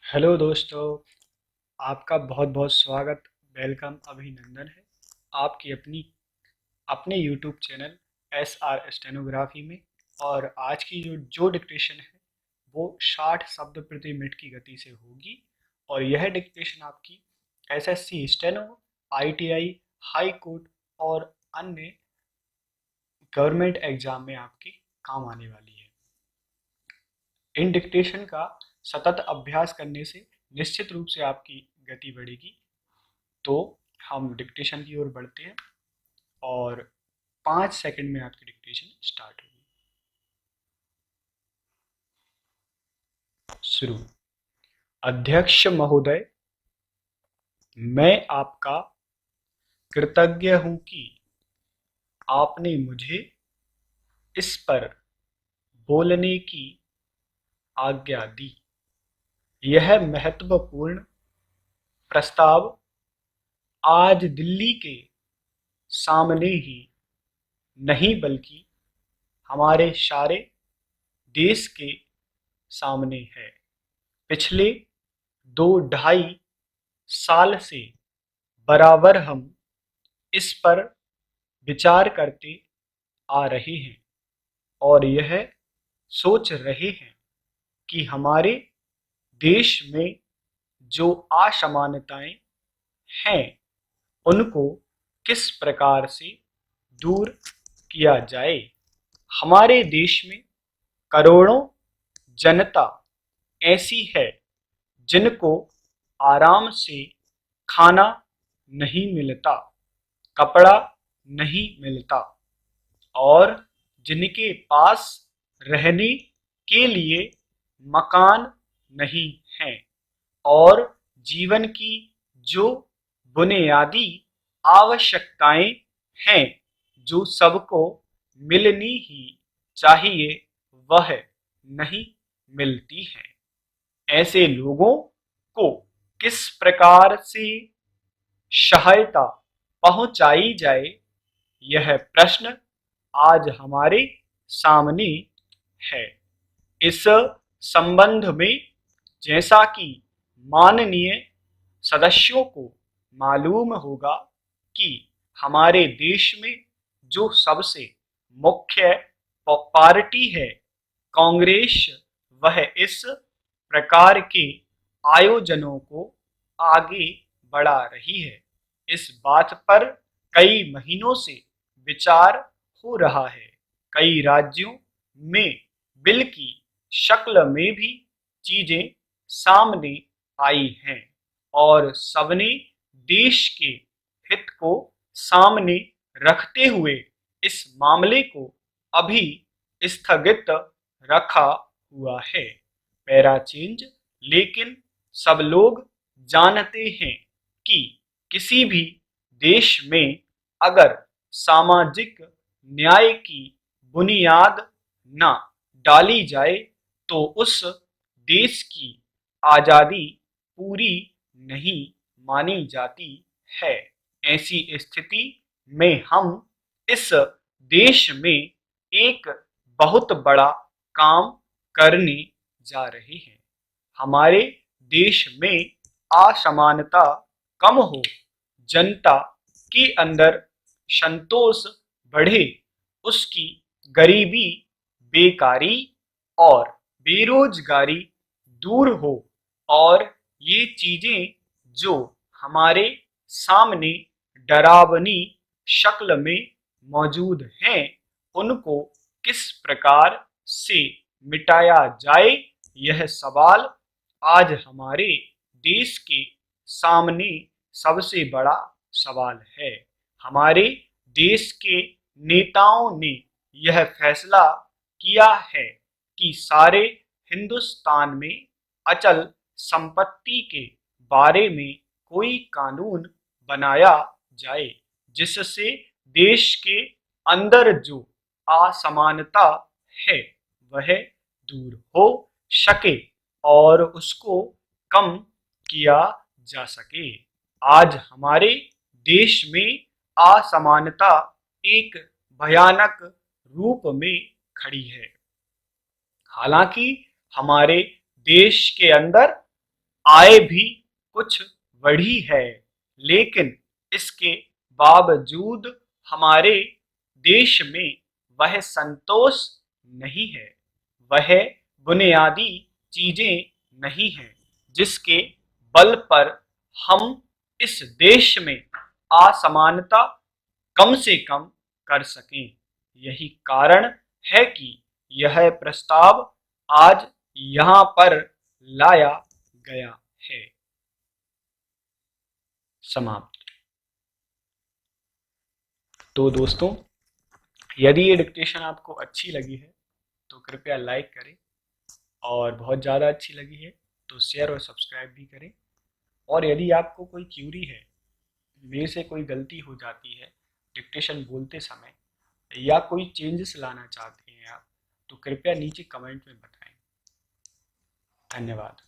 Hello दोस्तों, आपका बहुत बहुत स्वागत, वेलकम, अभिनंदन है आपकी अपने YouTube channel S R stenography में। और आज की जो डिक्टेशन है वो 60 शब्द प्रति मिनट की गति से होगी। और यह डिक्टेशन आपकी SSC steno, ITI, high court और अन्य गवर्नमेंट एग्जाम में आपकी काम आने वाली है। इन डिक्टेशन का सतत अभ्यास करने से निश्चित रूप से आपकी गति बढ़ेगी। तो हम डिक्टेशन की ओर बढ़ते हैं और 5 सेकंड में आपकी डिक्टेशन स्टार्ट होगी। शुरू। अध्यक्ष महोदय, मैं आपका कृतज्ञ हूं कि आपने मुझे इस पर बोलने की आज्ञा दी। यह महत्वपूर्ण प्रस्ताव आज दिल्ली के सामने ही नहीं बल्कि हमारे सारे देश के सामने है। पिछले 2-2.5 साल से बराबर हम इस पर विचार करते आ रहे हैं और यह सोच रहे हैं कि हमारे देश में जो असमानताएं हैं उनको किस प्रकार से दूर किया जाए। हमारे देश में करोड़ों जनता ऐसी है जिनको आराम से खाना नहीं मिलता, कपड़ा नहीं मिलता और जिनके पास रहने के लिए मकान नहीं हैं और जीवन की जो बुनियादी आवश्यकताएं हैं जो सबको मिलनी ही चाहिए वह नहीं मिलती हैं। ऐसे लोगों को किस प्रकार से सहायता पहुंचाई जाए, यह प्रश्न आज हमारे सामने है। इस संबंध में जैसा कि माननीय सदस्यों को मालूम होगा कि हमारे देश में जो सबसे मुख्य पार्टी है कांग्रेस, वह इस प्रकार के आयोजनों को आगे बढ़ा रही है। इस बात पर कई महीनों से विचार हो रहा है। कई राज्यों में बिल की शक्ल में भी चीजें सामने आई हैं और सबने देश के हित को सामने रखते हुए इस मामले को अभी स्थगित रखा हुआ है। Para change. लेकिन सब लोग जानते हैं कि किसी भी देश में अगर सामाजिक न्याय की बुनियाद न डाली जाए तो उस देश की आजादी पूरी नहीं मानी जाती है। ऐसी स्थिति में हम इस देश में एक बहुत बड़ा काम करने जा रहे हैं। हमारे देश में असमानता कम हो, जनता के अंदर संतोष बढ़े, उसकी गरीबी, बेकारी और बेरोजगारी दूर हो और ये चीजें जो हमारे सामने डरावनी शक्ल में मौजूद हैं उनको किस प्रकार से मिटाया जाए, यह सवाल आज हमारे देश के सामने सबसे बड़ा सवाल है। हमारे देश के नेताओं ने यह फैसला किया है कि सारे हिंदुस्तान में अचल संपत्ति के बारे में कोई कानून बनाया जाए जिससे देश के अंदर जो असमानता है वह दूर हो सके और उसको कम किया जा सके। आज हमारे देश में असमानता एक भयानक रूप में खड़ी है। हालांकि हमारे देश के अंदर आय भी कुछ बढ़ी है, लेकिन इसके बावजूद हमारे देश में वह संतोष नहीं है, वह बुनियादी चीजें नहीं हैं जिसके बल पर हम इस देश में असमानता कम से कम कर सकें। यही कारण है कि यह प्रस्ताव आज यहाँ पर लाया गया है। समाप्त। तो दोस्तों, यदि ये डिक्टेशन आपको अच्छी लगी है तो कृपया लाइक करें, और बहुत ज़्यादा अच्छी लगी है तो शेयर और सब्सक्राइब भी करें। और यदि आपको कोई क्यूरी है, मेरे से कोई गलती हो जाती है डिक्टेशन बोलते समय, या कोई चेंजेस लाना चाहते हैं आप, तो कृपया नीचे कमेंट में बताएं। धन्यवाद।